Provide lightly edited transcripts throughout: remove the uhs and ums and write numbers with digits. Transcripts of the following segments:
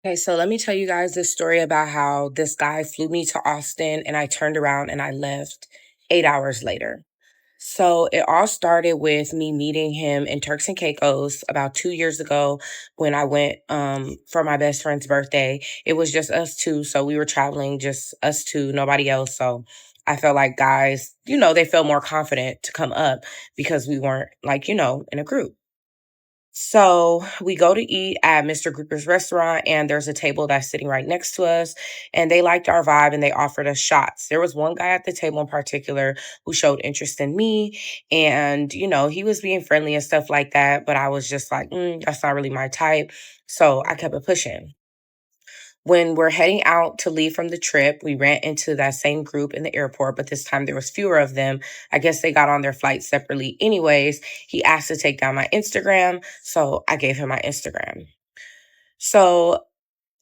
Okay, so let me tell you guys this story about how this guy flew me to Austin and I turned around and I left 8 hours later. So it all started with me meeting him in Turks and Caicos about 2 years ago when I went for my best friend's birthday. It was just us two, so we were traveling just us two, nobody else. So I felt like guys, they felt more confident to come up because we weren't like, in a group. So we go to eat at Mr. Grouper's restaurant, and there's a table that's sitting right next to us. And they liked our vibe and they offered us shots. There was one guy at the table in particular who showed interest in me. And, he was being friendly and stuff like that. But I was just like, that's not really my type. So I kept it pushing. When we're heading out to leave from the trip, we ran into that same group in the airport, but this time there was fewer of them. I guess they got on their flight separately anyways. He asked to take down my Instagram, so I gave him my Instagram. So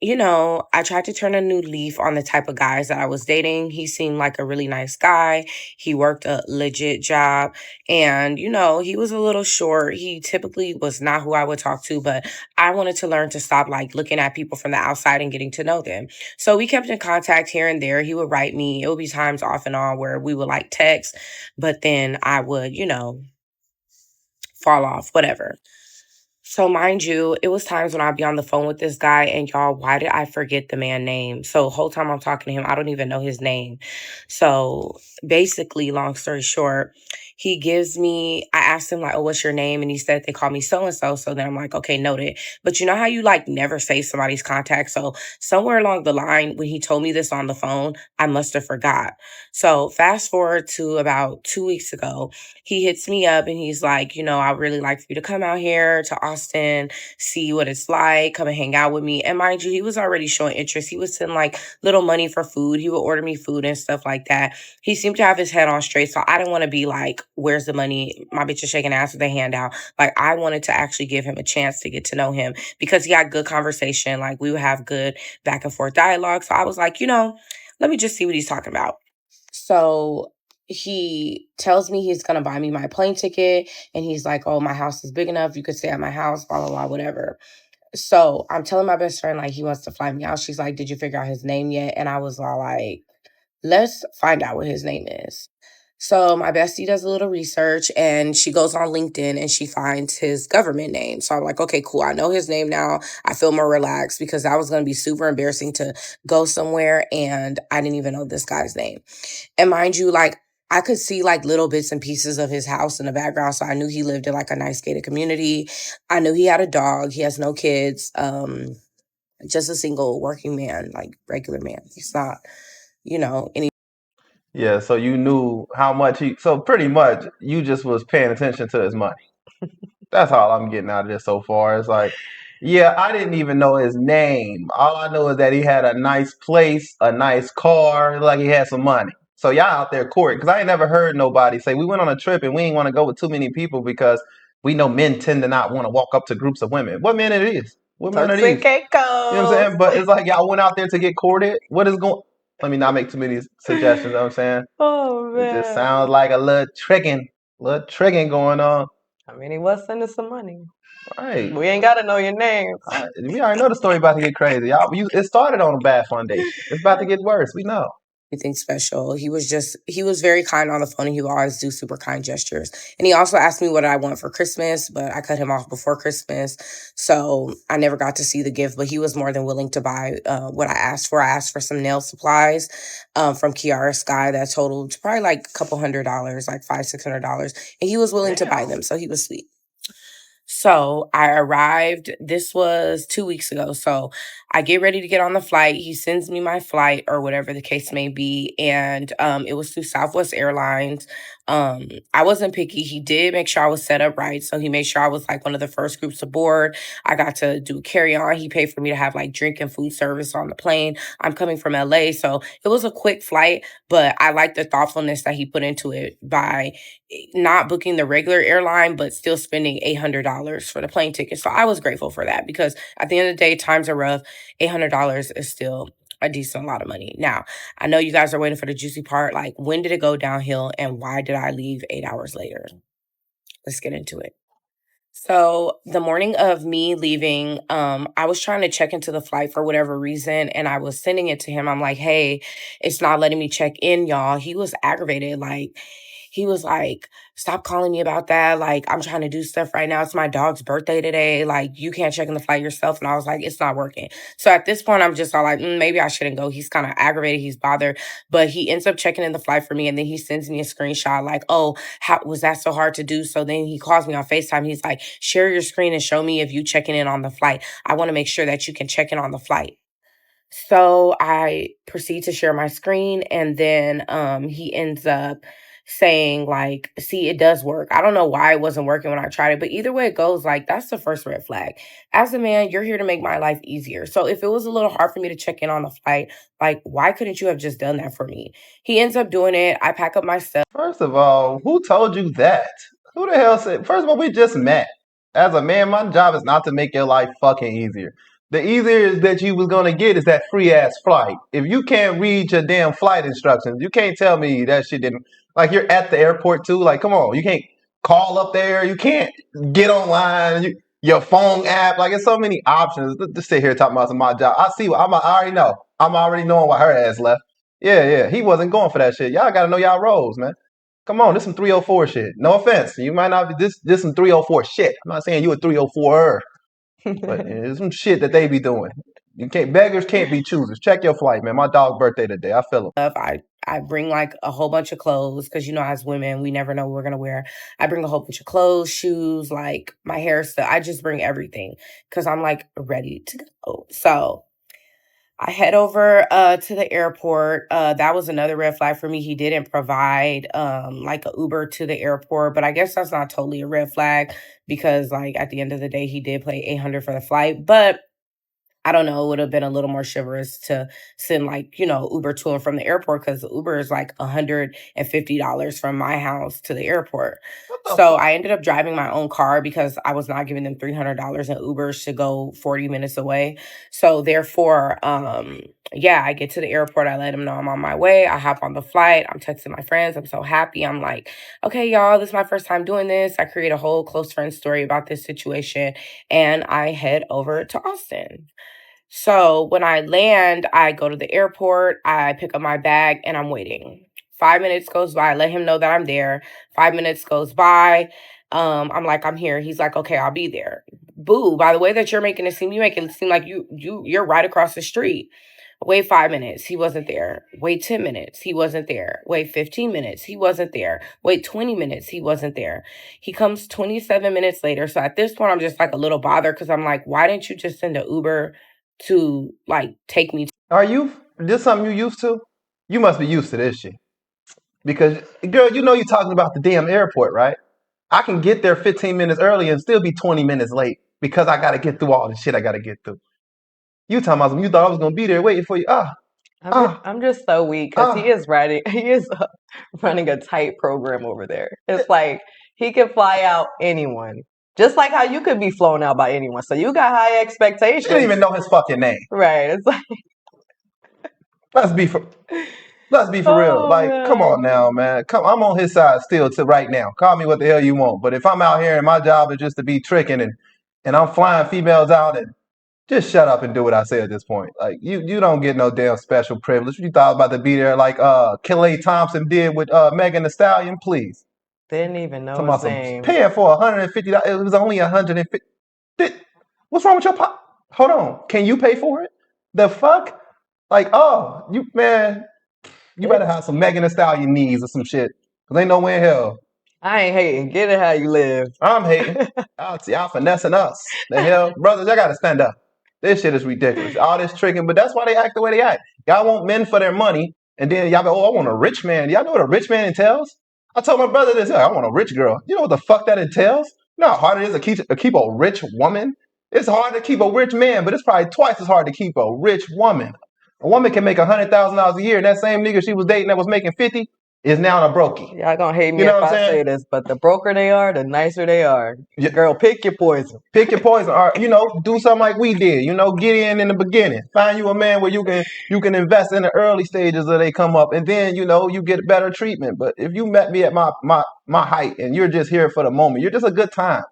I tried to turn a new leaf on the type of guys that I was dating. He seemed like a really nice guy. He worked a legit job. And, he was a little short. He typically was not who I would talk to, but I wanted to learn to stop like looking at people from the outside and getting to know them. So we kept in contact here and there. He would write me. It would be times off and on where we would like text, but then I would, fall off, whatever. So mind you, it was times when I'd be on the phone with this guy and y'all, why did I forget the man name? So whole time I'm talking to him, I don't even know his name. So basically, long story short, I asked him like, oh, what's your name? And he said they call me so and so. So then I'm like, okay, noted. But you know how you like never save somebody's contact? So somewhere along the line, when he told me this on the phone, I must have forgot. So fast forward to about 2 weeks ago, he hits me up and he's like, I really like for you to come out here to Austin, see what it's like, come and hang out with me. And mind you, he was already showing interest. He was sending like little money for food. He would order me food and stuff like that. He seemed to have his head on straight. So I didn't want to be like, where's the money? My bitch is shaking ass with a handout. Like I wanted to actually give him a chance to get to know him because he had good conversation. Like we would have good back and forth dialogue. So I was like, let me just see what he's talking about. So he tells me he's going to buy me my plane ticket. And he's like, oh, my house is big enough. You could stay at my house, blah, blah, blah, whatever. So I'm telling my best friend, like, he wants to fly me out. She's like, did you figure out his name yet? And I was all like, let's find out what his name is. So my bestie does a little research and she goes on LinkedIn and she finds his government name. So I'm like, okay, cool. I know his name now. I feel more relaxed because that was going to be super embarrassing to go somewhere and I didn't even know this guy's name. And mind you, like I could see like little bits and pieces of his house in the background. So I knew he lived in like a nice gated community. I knew he had a dog. He has no kids. Just a single working man, like regular man. He's not, any. Yeah, so you knew how much so pretty much you just was paying attention to his money. That's all I'm getting out of this so far. It's like, yeah, I didn't even know his name. All I know is that he had a nice place, a nice car, like he had some money. So y'all out there courting, because I ain't never heard nobody say we went on a trip and we ain't want to go with too many people because we know men tend to not want to walk up to groups of women. What men it is? What men are Turks and these? You know what I'm Caicos. saying? But it's like y'all went out there to get courted. What is going? Let me not make too many suggestions. You know what I'm saying? Oh It just man. sounds like a little tricking going on. I mean, he was sending some money. Right. We ain't gotta know your names. We already know the story about to get crazy. It started on a bad foundation. It's about to get worse. We know. Anything special. He was very kind on the phone and he would always do super kind gestures. And he also asked me what I want for Christmas, but I cut him off before Christmas. So I never got to see the gift, but he was more than willing to buy what I asked for. I asked for some nail supplies from Kiara Sky that totaled probably like a couple $100, like $500-600. And he was willing to buy Damn. them. So he was sweet. So I arrived, this was 2 weeks ago. So I get ready to get on the flight. He sends me my flight or whatever the case may be. And it was through Southwest Airlines. I wasn't picky. He did make sure I was set up right. So he made sure I was like one of the first groups aboard. I got to do carry on. He paid for me to have like drink and food service on the plane. I'm coming from LA. So it was a quick flight, but I like the thoughtfulness that he put into it by not booking the regular airline, but still spending $800 for the plane ticket. So I was grateful for that because at the end of the day, times are rough. $800 is still a decent lot of money. Now, I know you guys are waiting for the juicy part. Like, when did it go downhill and why did I leave 8 hours later? Let's get into it. So the morning of me leaving, I was trying to check into the flight for whatever reason, and I was sending it to him. I'm like, "Hey, it's not letting me check in, y'all." He was aggravated, like he was like, "Stop calling me about that. Like, I'm trying to do stuff right now. It's my dog's birthday today. Like, you can't check in the flight yourself." And I was like, "It's not working." So at this point, I'm just all like, maybe I shouldn't go. He's kind of aggravated. He's bothered, but he ends up checking in the flight for me, and then he sends me a screenshot like, "Oh, how was that so hard to do?" So then he calls me on FaceTime. He's like, "Share your screen and show me if you checking in on the flight. I want to make sure that you can check in on the flight." So I proceed to share my screen, and then he ends up saying like, "See, it does work." I don't know why it wasn't working when I tried it, but either way it goes, like that's the first red flag. As a man, you're here to make my life easier. So if it was a little hard for me to check in on the flight, like why couldn't you have just done that for me? He ends up doing it. I pack up my stuff. First of all, who told you that? Who the hell said? First of all, we just met. As a man, my job is not to make your life fucking easier. The easier that you was gonna get is that free ass flight. If you can't read your damn flight instructions, you can't tell me that shit didn't. Like you're at the airport too. Like, come on, you can't call up there. You can't get online. Your phone app. Like, it's so many options. Just sit here talking about my job. I see. I already know. I'm already knowing why her ass left. Yeah, yeah. He wasn't going for that shit. Y'all gotta know y'all roles, man. Come on, this some 304 shit. No offense. You might not be this some 304 shit. I'm not saying you a 304er, but it's some shit that they be doing. You can't beggars can't be choosers. Check your flight, man. My dog's birthday today. I feel him. I bring like a whole bunch of clothes because as women, we never know what we're gonna wear. I bring a whole bunch of clothes, shoes, like my hair stuff. I just bring everything because I'm like ready to go. So I head over to the airport. That was another red flag for me. He didn't provide like a Uber to the airport, but I guess that's not totally a red flag because like at the end of the day, he did pay 800 for the flight, but I don't know, it would have been a little more chivalrous to send like, Uber to and from the airport because Uber is like $150 from my house to the airport. What the So fuck? I ended up driving my own car because I was not giving them $300 in Ubers to go 40 minutes away. So therefore, yeah, I get to the airport. I let them know I'm on my way. I hop on the flight. I'm texting my friends. I'm so happy. I'm like, okay, y'all, this is my first time doing this. I create a whole close friend story about this situation and I head over to Austin. So when I land, I go to the airport, I pick up my bag, and I'm waiting. 5 minutes goes by. I let him know that I'm there. 5 minutes goes by. I'm like, I'm here. He's like, okay, I'll be there. Boo! By the way that you're making it seem, you make it seem like you're right across the street. Wait 5 minutes, he wasn't there. Wait 10 minutes, he wasn't there. Wait 15 minutes, he wasn't there. Wait 20 minutes, he wasn't there. He comes 27 minutes later. So at this point, I'm just like a little bothered because I'm like, why didn't you just send an Uber to like take me? Are you this something you used to? You must be used to this shit. Because girl, you know you're talking about the damn airport, right? I can get there 15 minutes early and still be 20 minutes late because I gotta get through all the shit I gotta get through. You talking about you thought I was gonna be there waiting for you. I'm just so weak because he Ah. is writing. He is running a tight program over there. It's like he can fly out anyone, just like how you could be flown out by anyone. So you got high She didn't expectations, even know his fucking name. right? It's like, Let's be for let's be for real. oh Like, come on man, now, man. Come, I'm on his side still to right now. Call me what the hell you want. But if I'm out here and my job is just to be tricking and I'm flying females out and just shut up and do what I say at this point. Like you don't get no damn special privilege. You thought about to be there like Kelly Thompson did with Megan Thee Stallion, please. didn't even know Talking his about some name. paying for $150. It was only $150. What's wrong with your pop? Hold on. Can you pay for it? The fuck? Like, oh, you man, you better It's have some Megan Thee Stallion knees or some shit. Cause ain't no way in hell. I ain't hating. Get it how you live. I'm hating. Y'all finessing us. The hell, brothers, y'all gotta stand up. This shit is ridiculous. All this tricking, but that's why they act the way they act. Y'all want men for their money, and then y'all go, oh, I want a rich man. Y'all know what a rich man entails? I told my brother this. I want a rich girl. You know what the fuck that entails? You know how hard it is to keep a rich woman? It's hard to keep a rich man, but it's probably twice as hard to keep a rich woman. A woman can make $100,000 a year, and that same nigga she was dating that was making 50 is now a brokey. Y'all gonna hate You me know if what I'm I saying? say this, but the broker they are, the nicer they are. Yeah. Girl, pick your poison. Pick your poison, or do something like we did. Get in the beginning. Find you a man where you can invest in the early stages of they come up, and then you get better treatment. But if you met me at my height and you're just here for the moment, you're just a good time.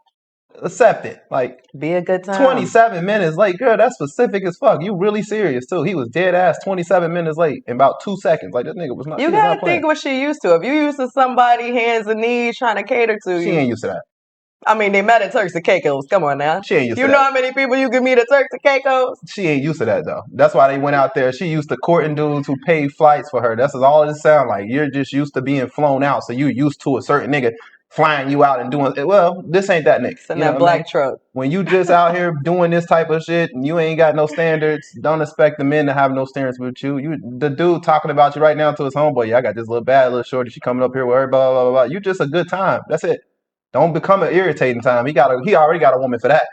accept it. Like, Be a good time. 27 minutes late, girl, that's specific as fuck. You really serious too. He was dead ass 27 minutes late in about 2 seconds. Like, this nigga was not, You she was not gotta playing. think what she used to. If you used to somebody hands and knees trying to cater to She you, ain't used to that. I mean, they met at Turks and Caicos. Come on now. She ain't used You to know that. how many people you can meet at Turks and Caicos? She ain't used to that though. That's why they went out there. She used to courting dudes who paid flights for her. That's all it sound like. You're just used to being flown out, so you're used to a certain nigga flying you out and doing. Well, this ain't that nigga. It's in You know that what I black mean? truck. When you just out here doing this type of shit and you ain't got no standards, don't expect the men to have no standards with you. You, the dude talking about you right now to his homeboy. Yeah, I got this little bad little shorty. She coming up here with her. Blah blah blah blah. You just a good time. That's it. Don't become an irritating time. He already got a woman for that.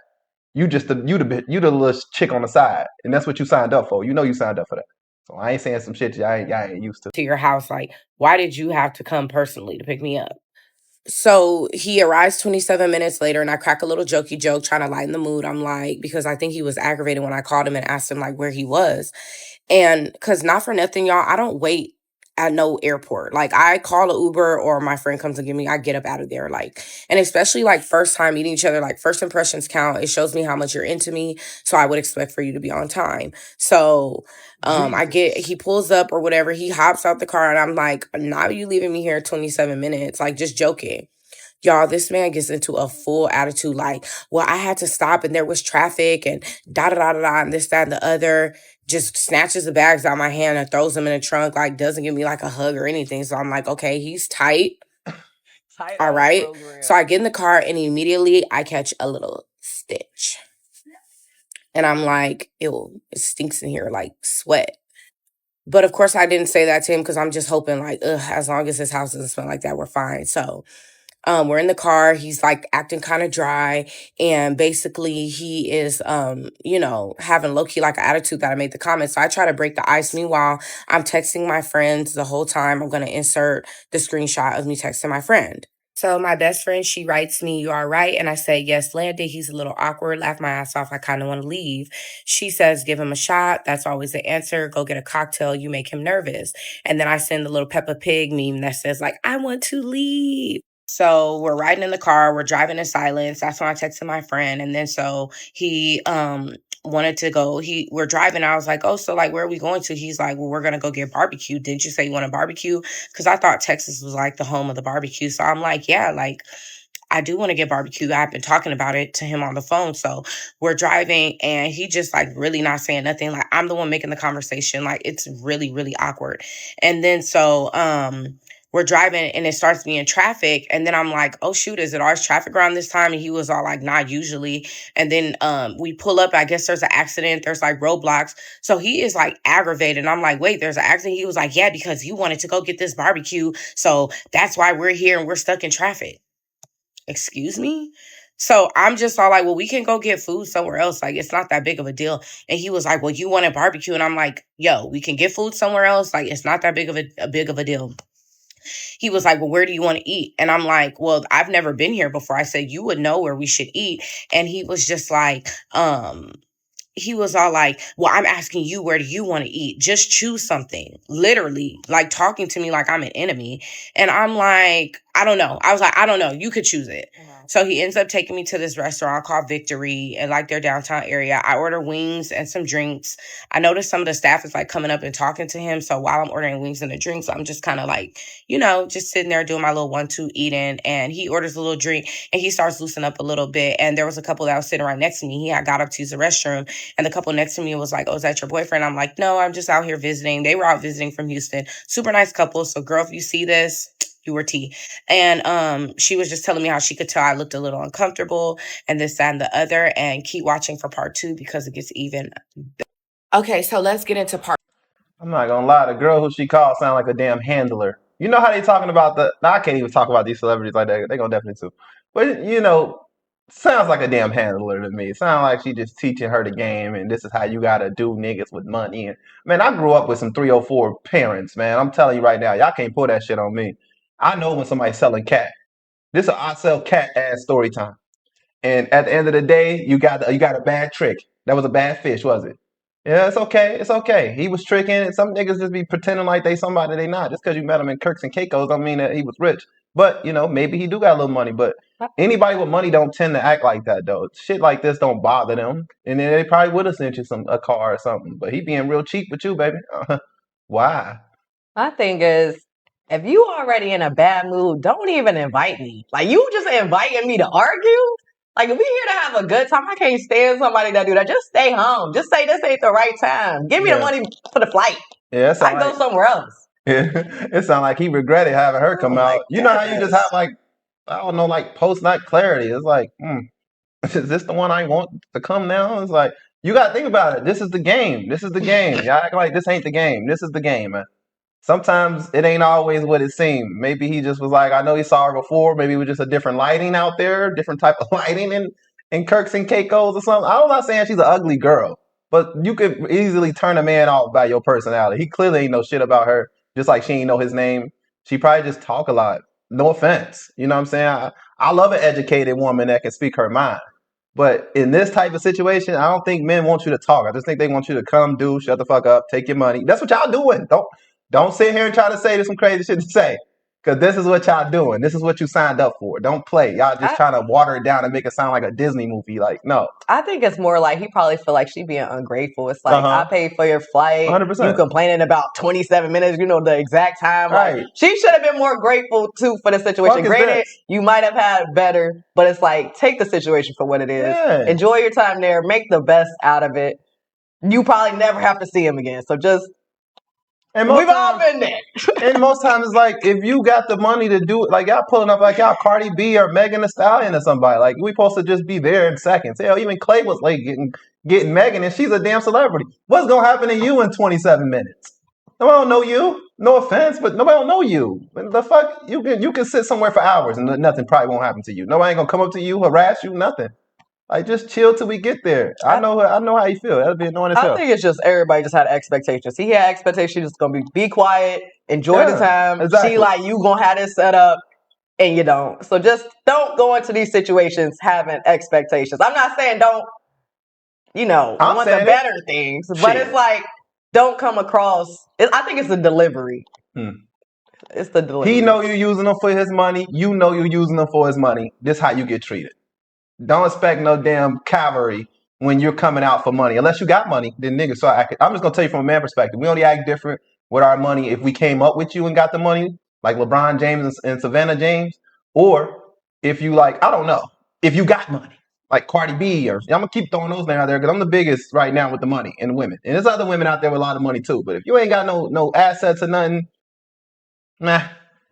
You just the little chick on the side, and that's what you signed up for. You know you signed up for that. So I ain't saying some shit y'all ain't used to. To your house, like, why did you have to come personally to pick me up? So he arrives 27 minutes later, and I crack a little jokey joke trying to lighten the mood. I'm like, because I think he was aggravated when I called him and asked him like where he was. And because not for nothing, y'all, I don't wait at no airport. Like, I call a Uber or my friend comes and get me, I get up out of there. Like, and especially like first time meeting each other, like first impressions count. It shows me how much you're into me. So I would expect for you to be on time. So he pulls up or whatever, he hops out the car and I'm like, now you leaving me here 27 minutes, like just joking. Y'all, this man gets into a full attitude like, well, I had to stop and there was traffic and da da da da da and this, that, and the other. Just snatches the bags out of my hand and throws them in the trunk, like doesn't give me like a hug or anything. So I'm like, okay, he's tight. All right. So I get in the car and immediately I catch a little stitch. And I'm like, ew, it stinks in here like sweat. But of course I didn't say that to him because I'm just hoping like, ugh, as long as his house doesn't smell like that, we're fine. So we're in the car. He's like acting kind of dry. And basically he is, having low key like an attitude that I made the comment. So I try to break the ice. Meanwhile, I'm texting my friends the whole time. I'm going to insert the screenshot of me texting my friend. So my best friend, she writes me, you all right? And I say, yes, landed. He's a little awkward. Laugh my ass off. I kind of want to leave. She says, give him a shot. That's always the answer. Go get a cocktail. You make him nervous. And then I send the little Peppa Pig meme that says like, I want to leave. So we're riding in the car, we're driving in silence. That's when I texted my friend. And then so he wanted to go. We're driving. I was like, oh, so like where are we going to? He's like, well, we're gonna go get barbecue. Didn't you say you want a barbecue? Because I thought Texas was like the home of the barbecue. So I'm like, yeah, like I do want to get barbecue. I've been talking about it to him on the phone. So we're driving and he just like really not saying nothing. Like I'm the one making the conversation. Like it's really, really awkward. And then so we're driving and it starts being traffic. And then I'm like, oh shoot, is it always traffic around this time? And he was all like, not usually. And then we pull up, I guess there's an accident, there's like roadblocks. So he is like aggravated. And I'm like, wait, there's an accident. He was like, yeah, because you wanted to go get this barbecue. So that's why we're here and we're stuck in traffic. Excuse me? So I'm just all like, well, we can go get food somewhere else. Like, it's not that big of a deal. And he was like, well, you wanted barbecue. And I'm like, yo, we can get food somewhere else. Like, it's not that big of a deal. He was like, well, where do you want to eat? And I'm like, well, I've never been here before. I said, you would know where we should eat. And he was just like, he was all like, well, I'm asking you, where do you want to eat? Just choose something. Literally, like talking to me like I'm an enemy. And I'm like, I don't know. I was like, I don't know. You could choose it. So he ends up taking me to this restaurant called Victory in like their downtown area. I order wings and some drinks. I noticed some of the staff is like coming up and talking to him. So while I'm ordering wings and the drinks, I'm just kind of like, just sitting there doing my little 1-2 eating. And he orders a little drink and he starts loosening up a little bit. And there was a couple that was sitting right next to me. He had got up to use the restroom. And the couple next to me was like, oh, is that your boyfriend? I'm like, no, I'm just out here visiting. They were out visiting from Houston. Super nice couple. So girl, if you see this, you were tea. And she was just telling me how she could tell I looked a little uncomfortable and this, that, and the other. And keep watching for part 2 because it gets even better. Okay, so let's get into part. I'm not gonna lie, the girl who she called sound like a damn handler. You know how they talking about I can't even talk about these celebrities like that. They gonna definitely sue. But sounds like a damn handler to me. It sounds like she just teaching her the game and this is how you gotta do niggas with money. And man, I grew up with some 304 parents, man. I'm telling you right now, y'all can't pull that shit on me. I know when somebody's selling cat. This is I sell cat ass story time. And at the end of the day, you got a bad trick. That was a bad fish, was it? Yeah, it's okay. It's okay. He was tricking, and some niggas just be pretending like they somebody they not. Just because you met him in Kirks and Caicos don't mean that he was rich. But maybe he do got a little money. But anybody with money don't tend to act like that though. Shit like this don't bother them, and then they probably would have sent you a car or something. But he being real cheap with you, baby. Why? My thing is, if you already in a bad mood, don't even invite me. Like, you just inviting me to argue? Like, if we here to have a good time, I can't stand somebody that do that. Just stay home. Just say this ain't the right time. Give me the money for the flight. Yeah, I go somewhere else. It sounds like he regretted having her come out. You know how you just have like, I don't know, like post nut clarity. It's like, is this the one I want to come now? It's like, you got to think about it. This is the game. This is the game. Y'all act like this ain't the game. This is the game, man. Sometimes it ain't always what it seemed. Maybe he just was like, I know he saw her before. Maybe it was just a different lighting out there, different type of lighting in Kirks and Caicos or something. I'm not saying she's an ugly girl, but you could easily turn a man off by your personality. He clearly ain't know shit about her, just like she ain't know his name. She probably just talk a lot. No offense. You know what I'm saying? I love an educated woman that can speak her mind. But in this type of situation, I don't think men want you to talk. I just think they want you to come, do, shut the fuck up, take your money. That's what y'all doing. Don't sit here and try to say there's some crazy shit to say. Because this is what y'all doing. This is what you signed up for. Don't play. Y'all just trying to water it down and make it sound like a Disney movie. Like, no. I think it's more like he probably feel like she being ungrateful. It's like, I paid for your flight. 100%. You complaining about 27 minutes, the exact time. Right. Like, she should have been more grateful, too, for the situation. Granted, you might have had better, but it's like, take the situation for what it is. Yeah. Enjoy your time there. Make the best out of it. You probably never have to see him again. So just, we've all been there. And most times it's like, if you got the money to do it, like y'all pulling up like y'all Cardi B or Megan Thee Stallion or somebody, like we supposed to just be there in seconds. Hell, even Clay was late getting Megan, and she's a damn celebrity. What's gonna happen to you in 27 minutes? Nobody don't know you. No offense, but nobody don't know you. The fuck, you can sit somewhere for hours and nothing probably won't happen to you. Nobody ain't gonna come up to you, harass you, nothing. Like, just chill till we get there. I know how you feel. That'll be annoying as hell. I think it's just everybody just had expectations. He had expectations. She's just gonna be quiet, enjoy the time. Exactly. She like, you gonna have this set up, and you don't. So just don't go into these situations having expectations. I'm not saying don't, want the better things, but it's like, don't come across. I think it's the delivery. It's the delivery. He know you using him for his money. You know you using him for his money. This how you get treated. Don't expect no damn cavalry when you're coming out for money. Unless you got money, then niggas start acting. I'm just gonna tell you from a man perspective. We only act different with our money if we came up with you and got the money, like LeBron James and Savannah James, or if you like, I don't know, if you got money, like Cardi B, or I'm gonna keep throwing those names out there because I'm the biggest right now with the money and women. And there's other women out there with a lot of money too. But if you ain't got no assets or nothing, nah.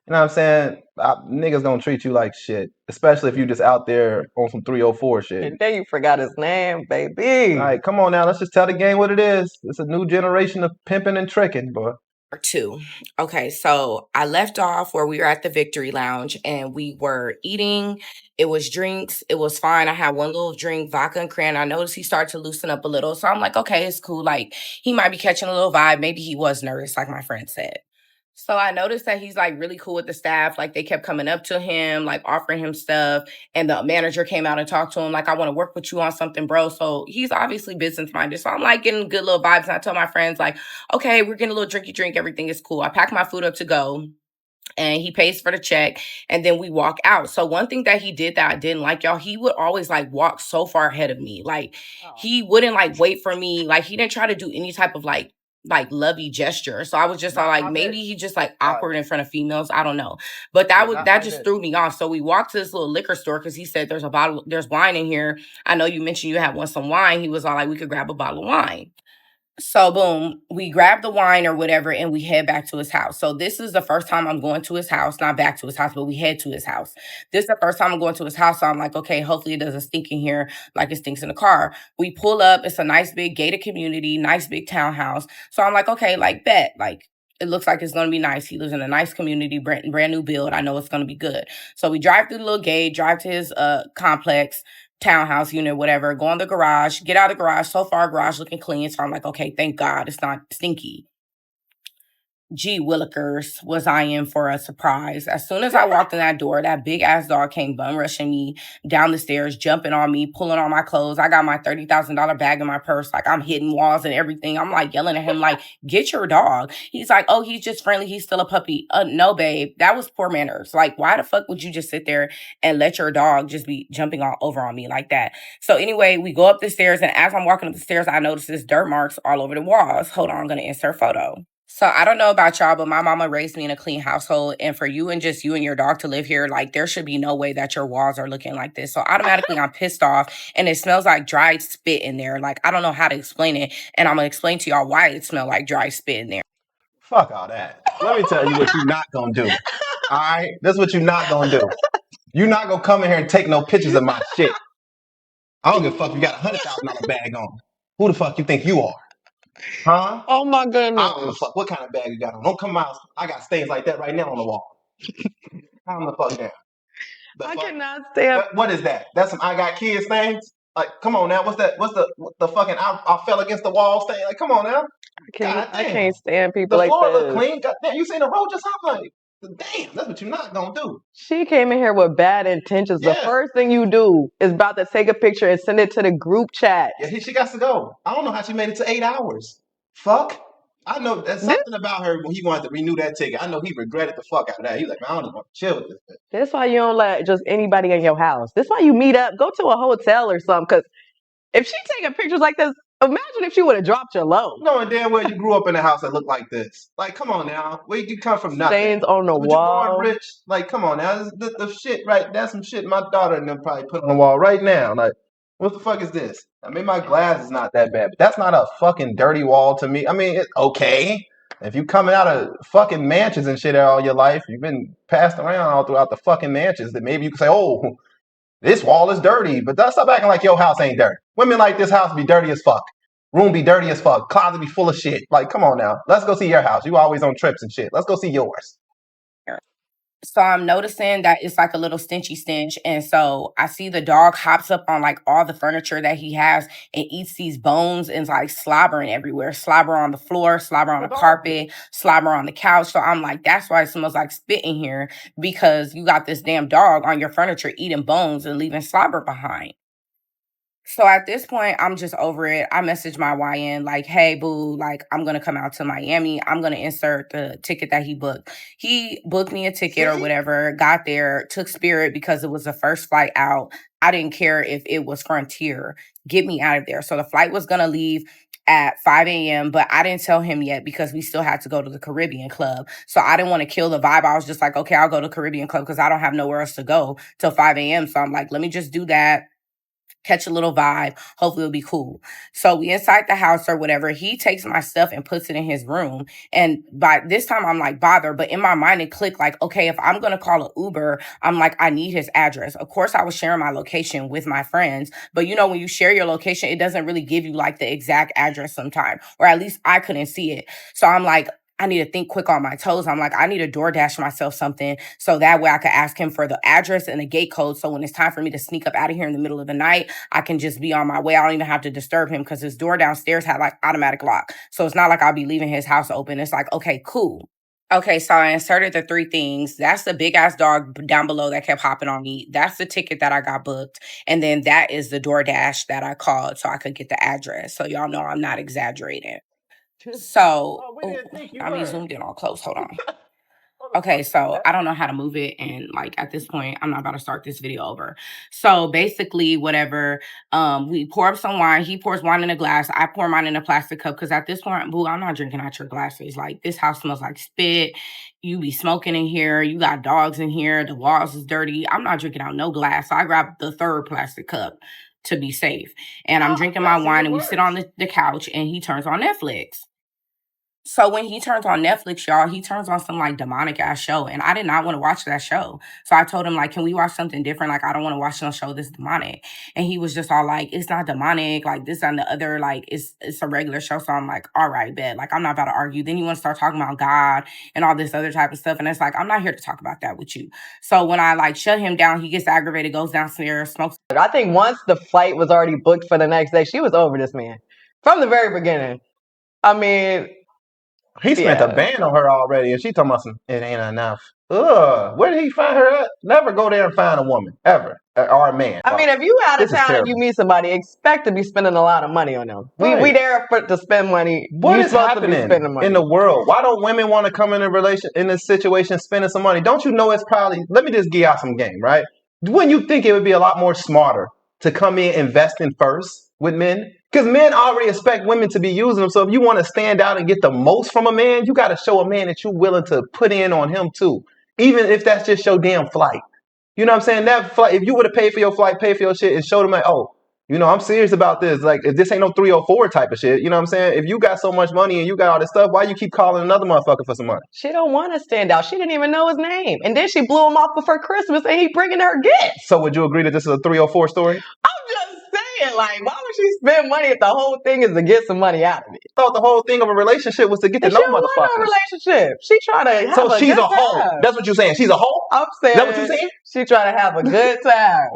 You know what I'm saying? Niggas gonna treat you like shit, especially if you just out there on some 304 shit. And then you forgot his name, baby. All right, come on now. Let's just tell the game what it is. It's a new generation of pimping and tricking, boy. Or two. Okay, so I left off where we were at the Victory Lounge and we were eating. It was drinks. It was fine. I had one little drink, vodka and cran. I noticed he started to loosen up a little. So I'm like, okay, it's cool. Like, he might be catching a little vibe. Maybe he was nervous, like my friend said. So I noticed that he's like really cool with the staff. Like, they kept coming up to him, like offering him stuff. And the manager came out and talked to him, like, I want to work with you on something, bro. So he's obviously business minded. So I'm like getting good little vibes. And I told my friends, like, okay, we're getting a little drinky drink. Everything is cool. I pack my food up to go. And he pays for the check, and then we walk out. So one thing that he did that I didn't like, y'all, he would always like walk so far ahead of me. Like, he wouldn't like wait for me. Like, he didn't try to do any type of like lovey gesture. So I was just like, maybe he just like awkward in front of females. I don't know. But that just threw me off. So we walked to this little liquor store because he said there's wine in here. I know you mentioned you had some wine. He was all like, we could grab a bottle of wine. So boom, we grab the wine or whatever and we head back to his house. So this is the first time I'm going to his house, not back to his house, but we head to his house. This is the first time I'm going to his house. So I'm like, okay, hopefully it doesn't stink in here like it stinks in the car. We pull up. It's a nice big gated community, nice big townhouse. So I'm like, okay, like bet, like it looks like it's going to be nice. He lives in a nice community, brand new build. I know it's going to be good. So we drive through the little gate, drive to his complex, townhouse unit, whatever, go in the garage, get out of the garage. So far, garage looking clean. So I'm like, okay, thank God it's not stinky. G Willikers was I in for a surprise. As soon as I walked in that door, that big ass dog came bum rushing me down the stairs, jumping on me, pulling on my clothes. I got my $30,000 bag in my purse. Like, I'm hitting walls and everything. I'm like yelling at him, like, get your dog. He's like, oh, he's just friendly. He's still a puppy. No, babe, that was poor manners. Like, why the fuck would you just sit there and let your dog just be jumping all over on me like that? So anyway, we go up the stairs, and as I'm walking up the stairs, I notice this dirt marks all over the walls. Hold on, I'm going to insert photo. So I don't know about y'all, but my mama raised me in a clean household. And for you and just you and your dog to live here, like, there should be no way that your walls are looking like this. So automatically I'm pissed off, and it smells like dried spit in there. Like, I don't know how to explain it. And I'm going to explain to y'all why it smells like dry spit in there. Fuck all that. Let me tell you what you're not going to do. All right? That's what you're not going to do. You're not going to come in here and take no pictures of my shit. I don't give a fuck if you got a $100,000 bag on. Who the fuck you think you are? Huh? Oh my goodness. I don't give a fuck what kind of bag you got on. Don't come out. I got stains like that right now on the wall. Calm the fuck down. I cannot stand. What is that? That's some I got kids things? Like, come on now. What's that? What's the fucking I fell against the wall thing? Like, come on now. I can't stand people like this. The floor this. look clean. Goddamn, you seen the road just hop like, damn, that's what you're not gonna do. She came in here with bad intentions. Yeah. The first thing you do is about to take a picture and send it to the group chat. Yeah, she got to go. I don't know how she made it to 8 hours. Fuck. I know there's something about her when he wanted to renew that ticket. I know he regretted the fuck out of that. He was like, man, I don't even want to chill with this bitch. That's why you don't let just anybody in your house. That's why you meet up. Go to a hotel or something. Because if she taking pictures like this, imagine if she would have dropped your load. Knowing damn well you grew up in a house that looked like this. Like, come on now. Where you come from nothing. Stains on the wall. You born rich? Like, come on now. The shit, right? That's some shit my daughter and them probably put on the wall right now. Like, what the fuck is this? I mean, my glass is not that bad, but that's not a fucking dirty wall to me. I mean, it's okay. If you coming out of fucking mansions and shit all your life, you've been passed around all throughout the fucking mansions, that maybe you can say, oh, this wall is dirty, but stop acting like your house ain't dirty. Women like this house be dirty as fuck. Room be dirty as fuck. Closet be full of shit. Like, come on now. Let's go see your house. You always on trips and shit. Let's go see yours. So I'm noticing that it's like a little stinchy stench. And so I see the dog hops up on like all the furniture that he has and eats these bones and like slobbering everywhere. Slobber on the floor, slobber on the carpet, slobber on the couch. So I'm like, that's why it smells like spit in here, because you got this damn dog on your furniture eating bones and leaving slobber behind. So at this point, I'm just over it. I messaged my YN like, hey, boo, like, I'm going to come out to Miami. I'm going to insert the ticket that he booked. He booked me a ticket or whatever, got there, took Spirit because it was the first flight out. I didn't care if it was Frontier. Get me out of there. So the flight was going to leave at 5 a.m., but I didn't tell him yet because we still had to go to the Caribbean Club. So I didn't want to kill the vibe. I was just like, okay, I'll go to Caribbean Club because I don't have nowhere else to go till 5 a.m. So I'm like, let me just do that. Catch a little vibe. Hopefully it'll be cool. So we inside the house or whatever. He takes my stuff and puts it in his room. And by this time I'm like, bother. But in my mind it clicked like, okay, if I'm going to call an Uber, I'm like, I need his address. Of course I was sharing my location with my friends. But you know, when you share your location, it doesn't really give you like the exact address sometimes. Or at least I couldn't see it. So I'm like, I need to think quick on my toes. I'm like, I need to DoorDash myself something so that way I could ask him for the address and the gate code. So when it's time for me to sneak up out of here in the middle of the night, I can just be on my way. I don't even have to disturb him because his door downstairs had like automatic lock. So it's not like I'll be leaving his house open. It's like, okay, cool. Okay, so I inserted the 3 things. That's the big ass dog down below that kept hopping on me. That's the ticket that I got booked. And then that is the DoorDash that I called so I could get the address. So y'all know I'm not exaggerating. So, I mean, zoomed in all close. Hold on. Okay, so I don't know how to move it, and like at this point, I'm not about to start this video over. So basically, whatever, we pour up some wine. He pours wine in a glass. I pour mine in a plastic cup because at this point, boo, I'm not drinking out your glasses. Like this house smells like spit. You be smoking in here. You got dogs in here. The walls is dirty. I'm not drinking out no glass. So I grabbed the 3rd plastic cup to be safe, and I'm drinking my wine, and we sit on the couch, and he turns on Netflix. So when he turns on Netflix, y'all, he turns on some like demonic ass show. And I did not want to watch that show. So I told him, like, can we watch something different? Like, I don't want to watch no show that's demonic. And he was just all like, it's not demonic, like this and the other, like it's a regular show. So I'm like, all right, bet. Like, I'm not about to argue. Then you want to start talking about God and all this other type of stuff. And it's like, I'm not here to talk about that with you. So when I like shut him down, he gets aggravated, goes downstairs, smokes. I think once the flight was already booked for the next day, she was over this man from the very beginning. I mean, He spent a band on her already, and she talking about some, it ain't enough. Ugh, where did he find her at? Never go there and find a woman, ever. Or a man. I mean, if you out of town and you meet somebody, expect to be spending a lot of money on them. Right. We there to spend money. What is happening in the world? Why don't women want to come in this situation spending some money? Don't you know it's probably, let me just give y'all some game, right? Wouldn't you think it would be a lot more smarter to come in investing first with men? Because men already expect women to be using them. So if you want to stand out and get the most from a man, you got to show a man that you're willing to put in on him too. Even if that's just your damn flight. You know what I'm saying? That flight, if you would have paid for your flight, paid for your shit, and showed them like, oh, you know, I'm serious about this. Like, if this ain't no 304 type of shit. You know what I'm saying? If you got so much money and you got all this stuff, why you keep calling another motherfucker for some money? She don't want to stand out. She didn't even know his name. And then she blew him off before Christmas and he bringing her gifts. So would you agree that this is a 304 story? I'm just saying, like, why would she spend money if the whole thing is to get some money out of it? I thought the whole thing of a relationship was to get to know motherfuckers. She don't want no relationship. She trying to have so she's a hoe. That's what you're saying. She's a hoe? I'm saying. Is that what you're saying? She trying to have a good time.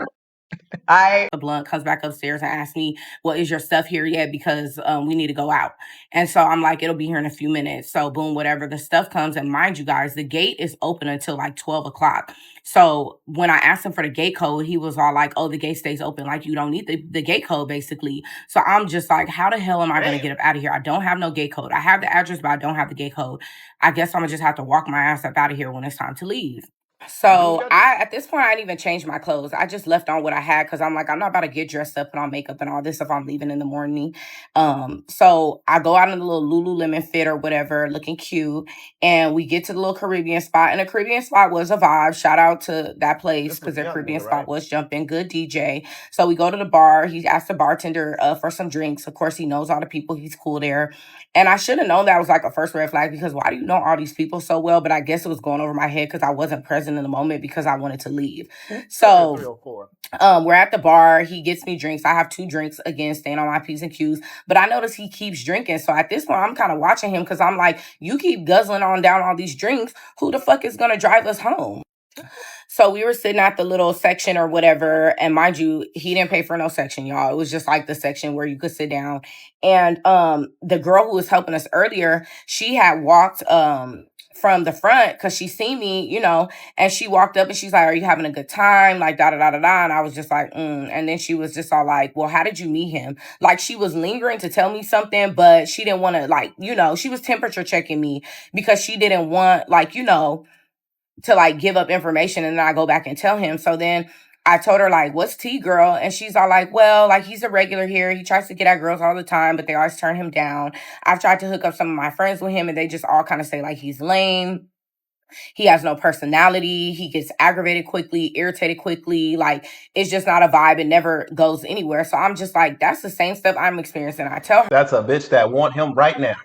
The blunt comes back upstairs and asks me, well, is your stuff here yet? Because we need to go out. And so I'm like, it'll be here in a few minutes. So boom, whatever, the stuff comes. And mind you guys, the gate is open until like 12 o'clock. So when I asked him for the gate code, he was all like, oh, the gate stays open. Like, you don't need the gate code, basically. So I'm just like, how the hell am I going to get up out of here? I don't have no gate code. I have the address, but I don't have the gate code. I guess I'm going to just have to walk my ass up out of here when it's time to leave. So at this point, I didn't even change my clothes. I just left on what I had because I'm like, I'm not about to get dressed up and all makeup and all this if I'm leaving in the morning. So I go out in the little Lululemon fit or whatever, looking cute. And we get to the little Caribbean spot. And the Caribbean spot was a vibe. Shout out to that place because the Caribbean spot was jumping. Good DJ. So we go to the bar. He asked the bartender for some drinks. Of course, he knows all the people. He's cool there. And I should have known that was like a first red flag because why do you know all these people so well? But I guess it was going over my head because I wasn't present in the moment because I wanted to leave. So we're at the bar. He gets me drinks. I have 2 drinks, again, staying on my P's and Q's. But I notice he keeps drinking. So at this point, I'm kind of watching him because I'm like, you keep guzzling on down all these drinks. Who the fuck is going to drive us home? So we were sitting at the little section or whatever. And mind you, he didn't pay for no section, y'all. It was just like the section where you could sit down. And the girl who was helping us earlier, she had walked from the front because she seen me, you know, and she walked up and she's like, are you having a good time? Like, da-da-da-da-da. And I was just like, And then she was just all like, well, how did you meet him? Like, she was lingering to tell me something, but she didn't want to, like, you know, she was temperature checking me because she didn't want, like, you know, to like give up information. And then I go back and tell him. So then I told her, like, what's T, girl? And she's all like, well, like, he's a regular here. He tries to get at girls all the time, but they always turn him down. I've tried to hook up some of my friends with him and they just all kind of say like he's lame. He has no personality. He gets aggravated quickly, irritated quickly. Like, it's just not a vibe. It never goes anywhere. So I'm just like, that's the same stuff I'm experiencing. I tell her. That's a bitch that want him right now.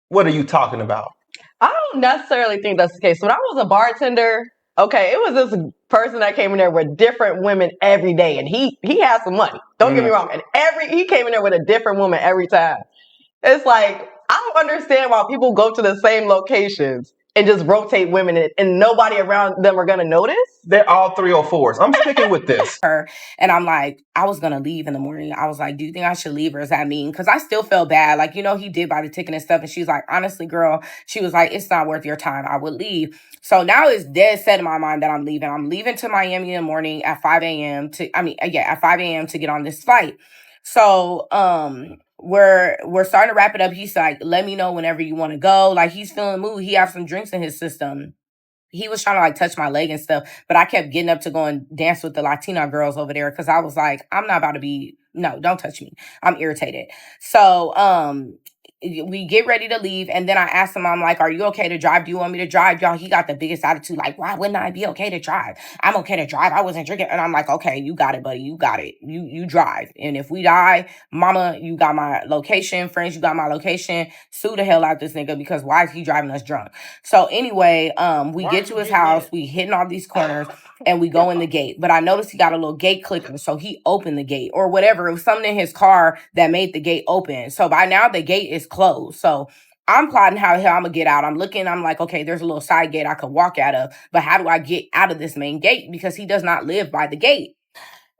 What are you talking about? I don't necessarily think that's the case. When I was a bartender, okay, it was this person that came in there with different women every day, and he had some money. Don't get me wrong. And he came in there with a different woman every time. It's like, I don't understand why people go to the same locations and just rotate women and nobody around them are going to notice. They're all 304s. I'm sticking with this. And I'm like, I was going to leave in the morning. I was like, do you think I should leave or is that mean? Because I still felt bad. Like, you know, he did buy the ticket and stuff. And she's like, honestly, girl, she was like, it's not worth your time. I would leave. So now it's dead set in my mind that I'm leaving. I'm leaving to Miami in the morning at 5 a.m. at 5 a.m. to get on this flight. So, we're starting to wrap it up. He's like, let me know whenever you want to go. Like, he's feeling the mood. He has some drinks in his system. He was trying to like touch my leg and stuff, but I kept getting up to go and dance with the Latina girls over there because I was like, I'm not about to be, no, don't touch me. I'm irritated. So we get ready to leave. And then I asked him, I'm like, are you okay to drive? Do you want me to drive? Y'all, he got the biggest attitude. Like, why wouldn't I be okay to drive? I'm okay to drive. I wasn't drinking. And I'm like, okay, you got it, buddy. You got it. You drive. And if we die, mama, you got my location. Friends, you got my location. Sue the hell out this nigga because why is he driving us drunk? So anyway, we get to his house. We hitting all these corners and we go in the gate. But I noticed he got a little gate clicker. So he opened the gate or whatever. It was something in his car that made the gate open. So by now the gate is closed. So I'm plotting how the hell I'm gonna get out. I'm looking, I'm like, okay, there's a little side gate I could walk out of, but how do I get out of this main gate? Because he does not live by the gate.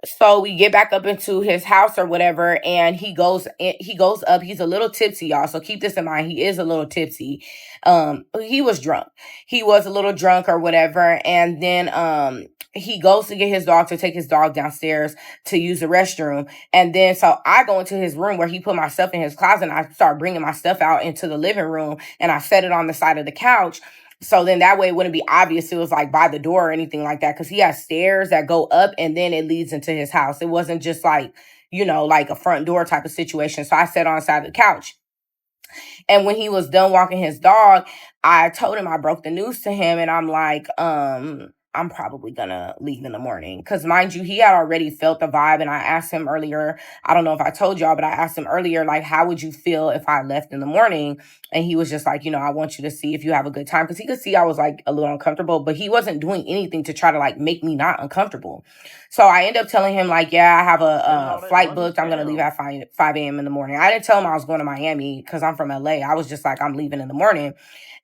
So we get back up into his house or whatever, and he goes up. He's a little tipsy, y'all, so keep this in mind. He is a little tipsy. He was drunk. He was a little drunk or whatever, and then he goes to get his dog, to take his dog downstairs to use the restroom. And then so I go into his room where he put my stuff in his closet, and I start bringing my stuff out into the living room, and I set it on the side of the couch. So then that way it wouldn't be obvious it was like by the door or anything like that. Cause he has stairs that go up and then it leads into his house. It wasn't just like, like a front door type of situation. So I sat on the side of the couch. And when he was done walking his dog, I told him, I broke the news to him, and I'm like, I'm probably gonna leave in the morning. Because mind you, he had already felt the vibe. And I asked him earlier, I don't know if I told y'all, but I asked him earlier, like, how would you feel if I left in the morning? And he was just like, I want you to see if you have a good time. Because he could see I was like a little uncomfortable, but he wasn't doing anything to try to like make me not uncomfortable. So I end up telling him, like, yeah, I have a flight booked. I'm going to leave at 5 a.m. in the morning. I didn't tell him I was going to Miami because I'm from LA. I was just like, I'm leaving in the morning.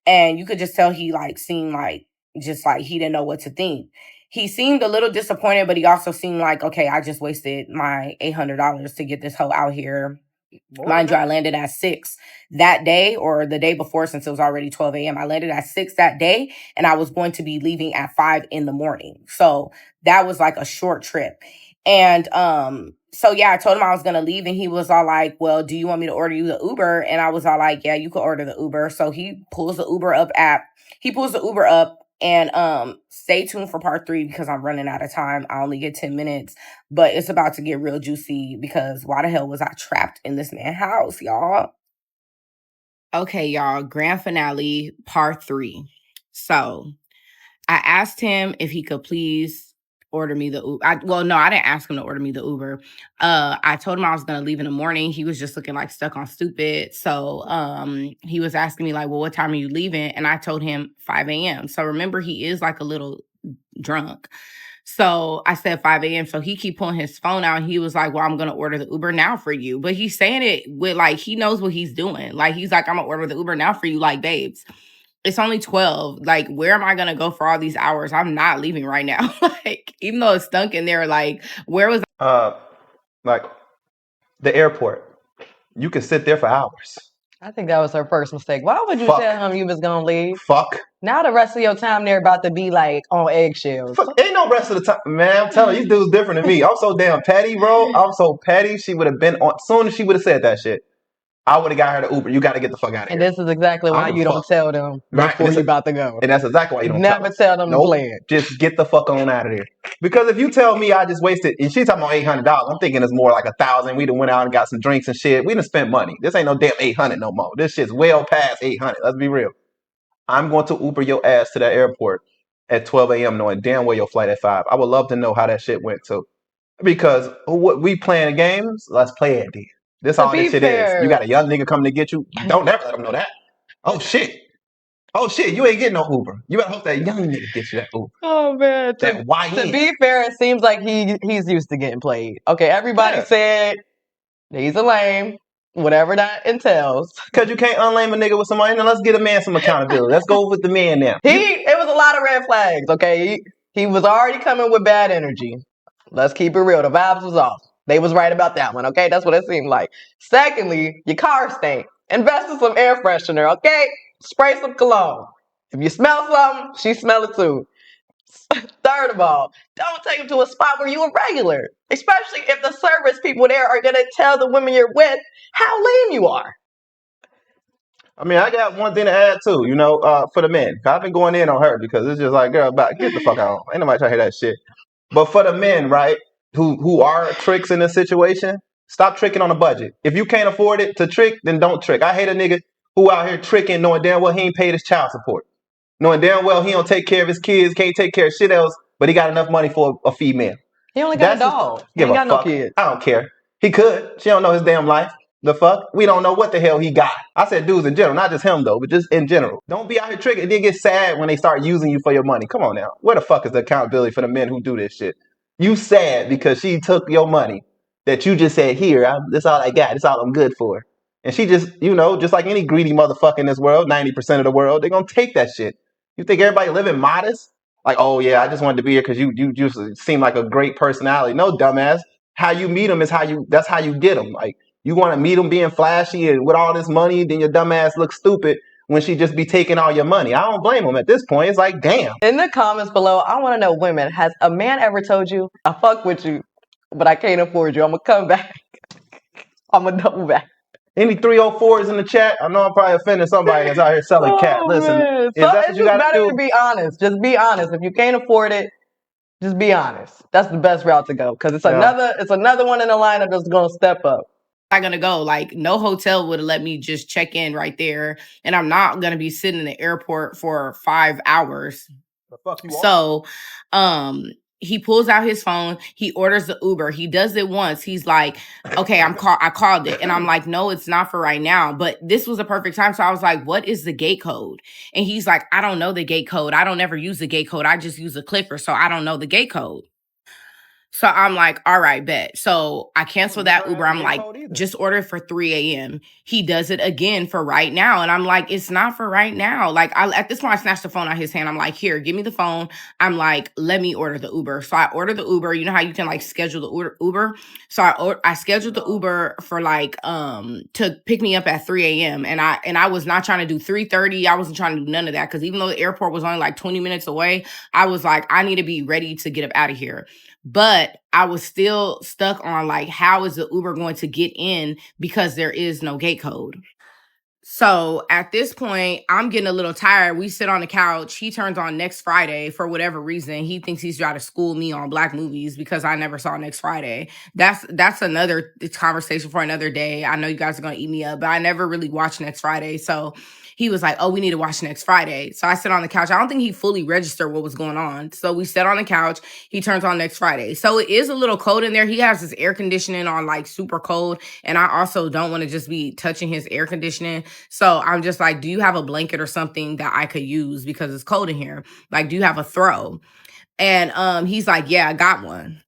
And you could just tell he like seemed like just like he didn't know what to think. He seemed a little disappointed, but he also seemed like, okay, I just wasted my $800 to get this hoe out here. Mind you, I landed at 6 that day, or the day before, since it was already 12 a.m. I landed at 6 that day, and I was going to be leaving at 5 in the morning. So that was like a short trip. And so yeah, I told him I was gonna leave, and he was all like, well, do you want me to order you the Uber? And I was all like, yeah, you could order the Uber. So he pulls the Uber up, and stay tuned for part 3 because I'm running out of time. I only get 10 minutes, but it's about to get real juicy because why the hell was I trapped in this man's house, y'all? Okay, y'all, grand finale, part 3. So I asked him if he could please order me the Uber. Well, no, I didn't ask him to order me the Uber. I told him I was gonna leave in the morning. He was just looking like stuck on stupid. So he was asking me like, well, what time are you leaving? And I told him 5 a.m. So remember, he is like a little drunk. So I said 5 a.m. So he keep pulling his phone out, and he was like, well, I'm going to order the Uber now for you. But he's saying it with like, he knows what he's doing. Like, he's like, I'm going to order the Uber now for you. Like, babes, it's only 12. Like, where am I going to go for all these hours? I'm not leaving right now. Like, even though it's stunk in there, like, where was like the airport. You can sit there for hours. I think that was her first mistake. Why would you tell him you was gonna leave? Fuck. Now the rest of your time there about to be like on eggshells. Ain't no rest of the time, man. I'm telling you, these dudes different than me. I'm so damn petty, bro. I'm so petty. She would have been on. Soon as she would have said that shit, I would have got her the Uber. You got to get the fuck out of here. And this is exactly why you don't tell them before you about to go. And that's exactly why you don't never tell them to plan. Just get the fuck on out of there. Because if you tell me I just wasted, and she's talking about $800, I'm thinking it's more like $1,000. We done went out and got some drinks and shit. We done spent money. This ain't no damn 800 no more. This shit's well past 800. Let's be real. I'm going to Uber your ass to that airport at 12 a.m. knowing damn well your flight at 5. I would love to know how that shit went too. Because what we playing games, let's play it then. This all this shit is. You got a young nigga coming to get you. Don't never let them know that. Oh shit. You ain't getting no Uber. You better hope that young nigga gets you that Uber. Oh man. To be fair, it seems like he's used to getting played. Okay, everybody said he's a lame. Whatever that entails. Because you can't unlame a nigga with somebody. Now let's get a man some accountability. Let's go with the man now. It was a lot of red flags, okay? He was already coming with bad energy. Let's keep it real. The vibes was off. They was right about that one, okay? That's what it seemed like. Secondly, your car stank. Invest in some air freshener, okay? Spray some cologne. If you smell something, she smell it too. Third of all, don't take him to a spot where you're a regular, especially if the service people there are going to tell the women you're with how lame you are. I mean, I got one thing to add too, for the men. I've been going in on her because it's just like, girl, get the fuck out. Ain't nobody trying to hear that shit. But for the men, right, who are tricks in this situation, stop tricking on a budget. If you can't afford it to trick, then don't trick. I hate a nigga who out here tricking knowing damn well he ain't paid his child support. Knowing damn well he don't take care of his kids, can't take care of shit else, but he got enough money for a female. He only got a dog. He ain't got no kids. I don't care. He could. She don't know his damn life. The fuck? We don't know what the hell he got. I said dudes in general, not just him though, but just in general. Don't be out here tricking and then get sad when they start using you for your money. Come on now. Where the fuck is the accountability for the men who do this shit? You sad because she took your money that you just said, here, this all I got. This all I'm good for. And she just, just like any greedy motherfucker in this world, 90% of the world, they're going to take that shit. You think everybody living modest? Like, oh yeah, I just wanted to be here because you just seem like a great personality. No, dumbass. How you meet them is that's how you get them. Like, you want to meet them being flashy and with all this money, then your dumbass looks stupid when she just be taking all your money. I don't blame them at this point. It's like, damn. In the comments below, I want to know, women, has a man ever told you, I fuck with you, but I can't afford you? I'm going to come back. I'm going to double back. Any 304s in the chat? I know I'm probably offending somebody that's out here selling cat. Listen, man. is that what you got to do? To be honest. Just be honest. If you can't afford it, just be honest. That's the best route to go, because it's another one in the lineup that's going to step up. I'm gonna go. Like, no hotel would have let me just check in right there, and I'm not gonna be sitting in the airport for 5 hours. The fuck you so, he pulls out his phone. He orders the Uber. He does it once. He's like, "Okay, I called it," and I'm like, "No, it's not for right now." But this was a perfect time, so I was like, "What is the gate code?" And he's like, "I don't know the gate code. I don't ever use the gate code. I just use a clicker, so I don't know the gate code." So I'm like, all right, bet. So I cancel that Uber. I'm like, just order it for 3 a.m. He does it again for right now. And I'm like, it's not for right now. Like, at this point, I snatched the phone out of his hand. I'm like, here, give me the phone. I'm like, let me order the Uber. So I ordered the Uber. You know how you can like schedule the Uber? So I scheduled the Uber for like to pick me up at 3 a.m. And I was not trying to do 3:30. I wasn't trying to do none of that, because even though the airport was only like 20 minutes away, I was like, I need to be ready to get up out of here. But I was still stuck on like, how is the Uber going to get in, because there is no gate code. So at this point, I'm getting a little tired. We sit on the couch. He turns on Next Friday for whatever reason. He thinks he's trying to school me on Black movies because I never saw Next Friday. That's another conversation for another day. I know you guys are going to eat me up, but I never really watched Next Friday. So he was like, oh, we need to watch Next Friday. So I sit on the couch. I don't think he fully registered what was going on. So we sit on the couch. He turns on Next Friday. So it is a little cold in there. He has his air conditioning on like super cold. And I also don't want to just be touching his air conditioning. So I'm just like, do you have a blanket or something that I could use, because it's cold in here? Like, do you have a throw? And he's like, yeah, I got one.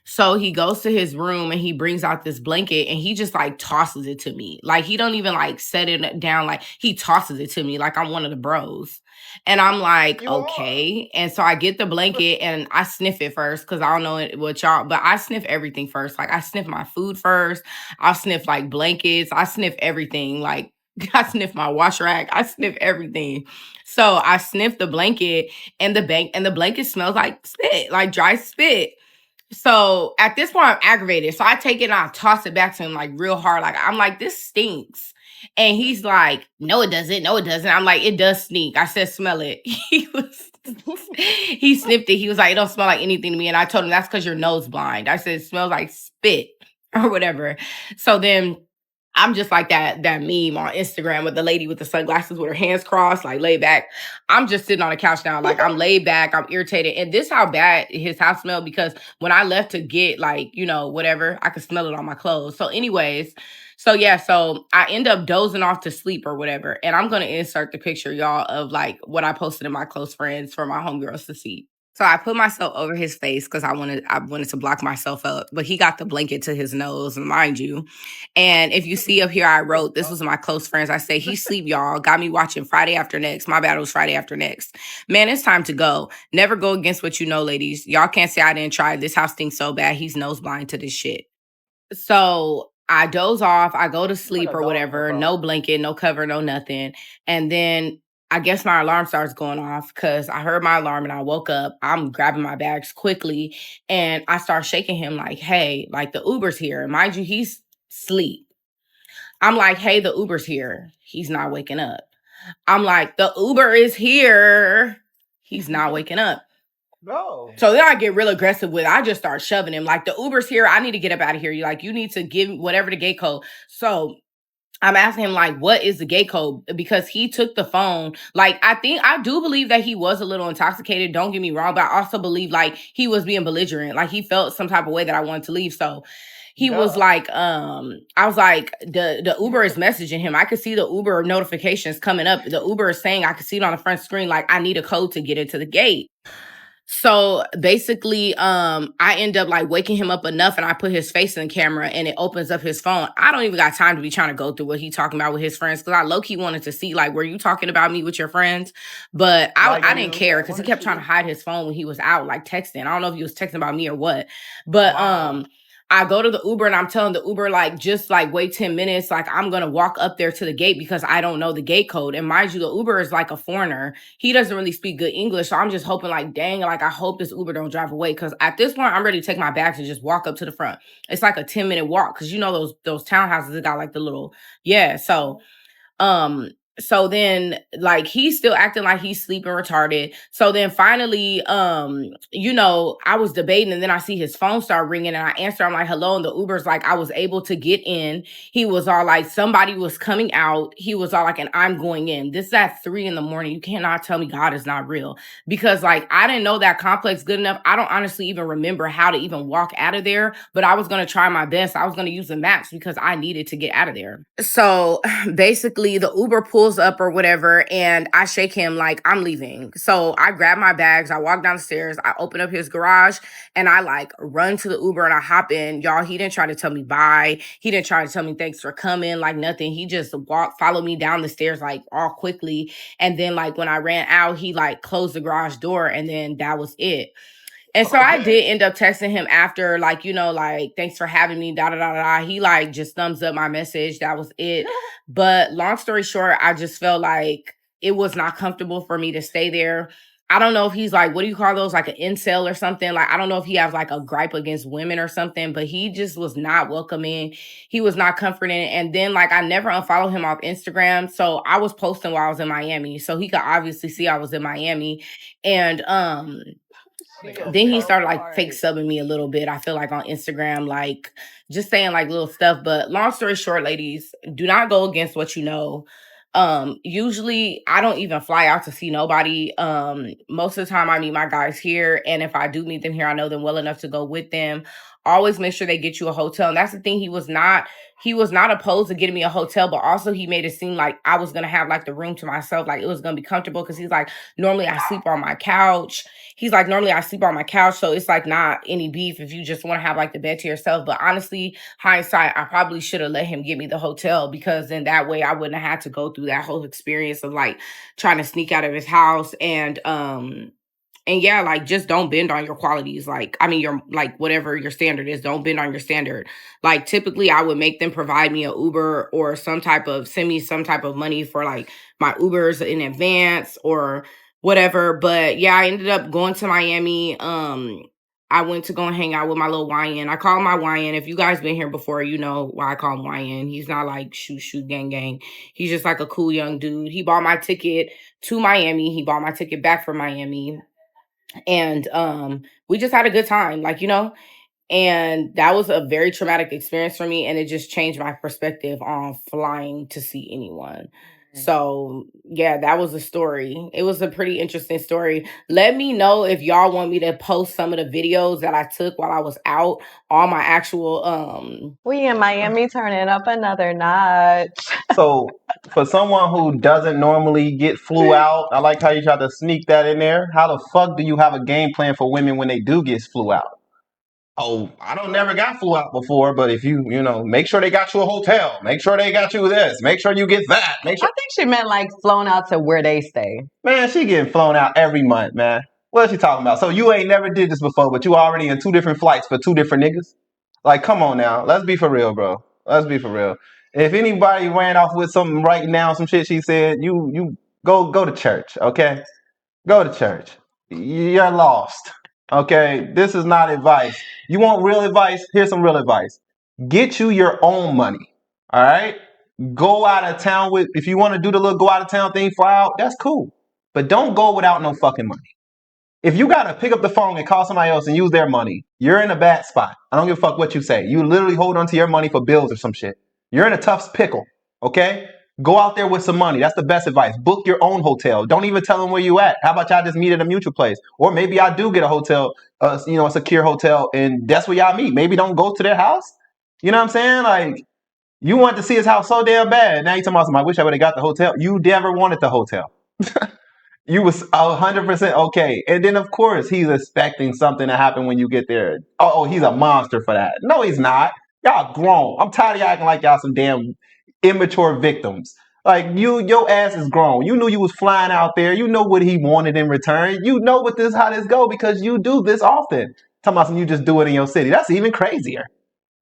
So he goes to his room and he brings out this blanket and he just like tosses it to me. Like, he don't even like set it down. Like, he tosses it to me like I'm one of the bros. And I'm like, okay. And so I get the blanket and I sniff it first, because I don't know what y'all, but I sniff everything first. Like, I sniff my food first. I'll sniff like blankets. I sniff everything. Like, I sniff my wash rack. I sniff everything. So I sniff the blanket, and the blanket smells like spit, like dry spit. So at this point, I'm aggravated. So I take it and I toss it back to him like real hard. Like, I'm like, this stinks. And he's like, no, it doesn't. No, it doesn't. I'm like, it does stink. I said, smell it. He sniffed it. He was like, it don't smell like anything to me. And I told him, that's because you're nose blind. I said, it smells like spit or whatever. So then I'm just like that meme on Instagram with the lady with the sunglasses with her hands crossed, like laid back. I'm just sitting on the couch now, like I'm laid back, I'm irritated. And this how bad his house smelled, because when I left to get like, you know, whatever, I could smell it on my clothes. So anyways, so I end up dozing off to sleep or whatever. And I'm going to insert the picture, y'all, of like what I posted in my close friends for my homegirls to see. So I put myself over his face because I wanted to block myself up, but he got the blanket to his nose, mind you. And if you see up here, I wrote, this was my close friends. I say, he sleep, y'all. Got me watching Friday After Next. My bad, it was Friday After Next. Man, it's time to go. Never go against what you know, ladies. Y'all can't say I didn't try. This house stinks so bad. He's nose blind to this shit. So I doze off. I go to sleep or whatever. No blanket, no cover, no nothing. And then I guess my alarm starts going off because I heard my alarm and I woke up. I'm grabbing my bags quickly and I start shaking him like, hey, like the Uber's here. And mind you, he's asleep. I'm like, hey, the Uber's here. He's not waking up. I'm like, the Uber is here. He's not waking up. No. So then I get real aggressive with it. I just start shoving him. Like, the Uber's here. I need to get up out of here. You need to give whatever the gate code. So I'm asking him, like, what is the gate code? Because he took the phone. Like, I do believe that he was a little intoxicated. Don't get me wrong. But I also believe, like, he was being belligerent. Like, he felt some type of way that I wanted to leave. So he was like, I was like, the Uber is messaging him. I could see the Uber notifications coming up. The Uber is saying, I could see it on the front screen, like, I need a code to get into the gate. So basically, I end up like waking him up enough and I put his face in the camera and it opens up his phone. I don't even got time to be trying to go through what he talking about with his friends because I low-key wanted to see like, were you talking about me with your friends? But I didn't care because he kept trying to hide his phone when he was out, like texting. I don't know if he was texting about me or what. But I go to the Uber and I'm telling the Uber, like, just like wait 10 minutes. Like, I'm going to walk up there to the gate because I don't know the gate code. And mind you, the Uber is like a foreigner. He doesn't really speak good English. So I'm just hoping, like, dang, like, I hope this Uber don't drive away. Cause at this point, I'm ready to take my bags and just walk up to the front. It's like a 10-minute walk. Cause you know, those townhouses that got like the little, yeah. Um, so then like he's still acting like he's sleeping retarded. So then finally, I was debating and then I see his phone start ringing and I answer, I'm like, hello. And the Uber's like, I was able to get in. He was all like, somebody was coming out. He was all like, and I'm going in. This is at 3 a.m. You cannot tell me God is not real because like I didn't know that complex good enough. I don't honestly even remember how to even walk out of there, but I was going to try my best. I was going to use the maps because I needed to get out of there. So basically the Uber pulls up or whatever, and I shake him like I'm leaving. So I grab my bags, I walk down the stairs, I open up his garage, and I like run to the Uber and I hop in. Y'all, he didn't try to tell me bye. He didn't try to tell me thanks for coming, like nothing. He just followed me down the stairs like all quickly. And then like when I ran out, he like closed the garage door and then that was it. And so I did end up texting him after, like, like, thanks for having me, da da da da. He like just thumbs up my message. That was it. But long story short, I just felt like it was not comfortable for me to stay there. I don't know if he's like, what do you call those? Like an incel or something. Like, I don't know if he has like a gripe against women or something, but he just was not welcoming. He was not comforting. And then like, I never unfollowed him off Instagram. So I was posting while I was in Miami. So he could obviously see I was in Miami. And, then he started like fake subbing me a little bit. I feel like on Instagram, like just saying like little stuff. But long story short, ladies, do not go against what you know. Usually I don't even fly out to see nobody. Most of the time I meet my guys here. And if I do meet them here, I know them well enough to go with them. Always make sure they get you a hotel. And that's the thing. He was not opposed to getting me a hotel, but also he made it seem like I was gonna have like the room to myself, like it was gonna be comfortable because he's like, normally I sleep on my couch. He's like, normally I sleep on my couch, so it's like not any beef if you just want to have like the bed to yourself. But honestly, hindsight, I probably should have let him get me the hotel because then that way I wouldn't have had to go through that whole experience of like trying to sneak out of his house and yeah, like just don't bend on your qualities. Like, I mean, your like whatever your standard is, don't bend on your standard. Like, typically, I would make them provide me a Uber or send me some type of money for like my Ubers in advance or whatever. But yeah, I ended up going to Miami. I went to go and hang out with my little YN. I call him my YN. If you guys been here before, you know why I call him YN. He's not like shoot gang gang. He's just like a cool young dude. He bought my ticket to Miami. He bought my ticket back from Miami and we just had a good time, like, and that was a very traumatic experience for me and it just changed my perspective on flying to see anyone. So yeah, that was a story. It was a pretty interesting story. Let me know if y'all want me to post some of the videos that I took while I was out on my actual We in Miami turning up another notch. So for someone who doesn't normally get flew out, I like how you tried to sneak that in there. How the fuck do you have a game plan for women when they do get flew out? Oh, I don't never got flew out before, but if make sure they got you a hotel, make sure they got you this, make sure you get that, make sure. I think she meant like flown out to where they stay. Man, she getting flown out every month, man. What is she talking about? So you ain't never did this before, but you already in 2 different flights for 2 different niggas? Like, come on now. Let's be for real, bro. Let's be for real. If anybody ran off with something right now, some shit she said, you go to church, okay? Go to church. You're lost. Okay? This is not advice. You want real advice? Here's some real advice. Get you your own money. All right? Go out of town with, if you want to do the little go out of town thing, fly out, that's cool. But don't go without no fucking money. If you gotta pick up the phone and call somebody else and use their money, you're in a bad spot. I don't give a fuck what you say. You literally hold on to your money for bills or some shit. You're in a tough pickle, okay? Go out there with some money. That's the best advice. Book your own hotel. Don't even tell them where you at. How about y'all just meet at a mutual place? Or maybe I do get a hotel, a secure hotel, and that's where y'all meet. Maybe don't go to their house. You know what I'm saying? Like, you want to see his house so damn bad. Now you talking about something, I wish I would have got the hotel. You never wanted the hotel. You was 100% okay. And then, of course, he's expecting something to happen when you get there. Oh, he's a monster for that. No, he's not. Y'all grown. I'm tired of y'all acting like y'all some damn immature victims. Like, your ass is grown. You knew you was flying out there. You know what he wanted in return. You know how this go because you do this often. Talking about some you just do it in your city. That's even crazier.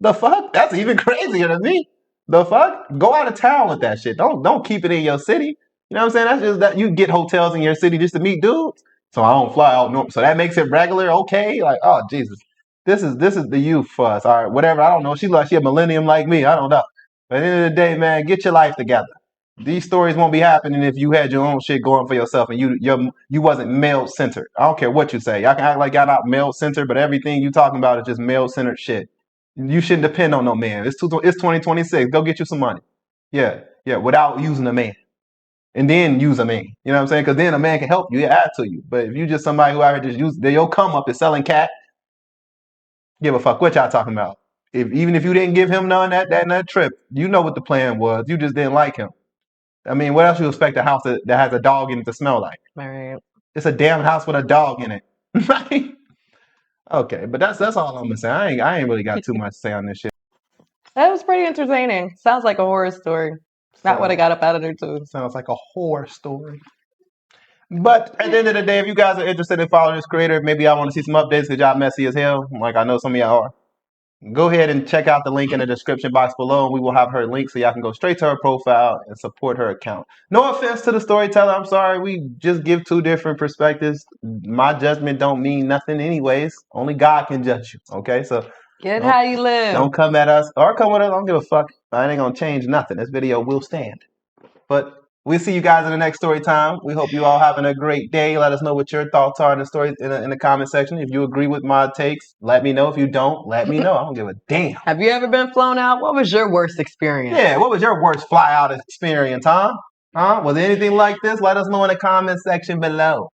The fuck? That's even crazier than me. The fuck? Go out of town with that shit. Don't keep it in your city. You know what I'm saying? That's just that you get hotels in your city just to meet dudes. So I don't fly out north. So that makes it regular, okay? Like, oh Jesus. This is the youth for us. All right, whatever. I don't know. She a millennium like me. I don't know. But at the end of the day, man, get your life together. These stories won't be happening if you had your own shit going for yourself and you wasn't male centered. I don't care what you say. Y'all can act like y'all not male centered, but everything you talking about is just male centered shit. You shouldn't depend on no man. It's 2026. Go get you some money. Yeah, without using a man. And then use a man. You know what I'm saying? Because then a man can help you, add to you. But if you just somebody who out here just use your come up is selling cat, give a fuck what y'all talking about. Even if you didn't give him none that trip, you know what the plan was. You just didn't like him. I mean, what else you expect a house that has a dog in it to smell like? Right. It's a damn house with a dog in it. Right? Okay, but that's all I'm gonna say. I ain't really got too much to say on this shit. That was pretty entertaining. Sounds like a horror story. Not what I got up out of there too. Sounds like a horror story. But at the end of the day, if you guys are interested in following this creator, maybe I want to see some updates because y'all messy as hell. Like I know some of y'all are. Go ahead and check out the link in the description box below, and we will have her link so y'all can go straight to her profile and support her account. No offense to the storyteller. I'm sorry. We just give two different perspectives. My judgment don't mean nothing anyways. Only God can judge you. Okay? So get how you live. Don't come at us or come with us. I don't give a fuck. I ain't gonna change nothing. This video will stand. But we'll see you guys in the next story time. We hope you all having a great day. Let us know what your thoughts are in the story in the comment section. If you agree with my takes, let me know. If you don't, let me know. I don't give a damn. Have you ever been flown out? What was your worst experience? Yeah, what was your worst fly out experience, huh? Was it anything like this? Let us know in the comment section below.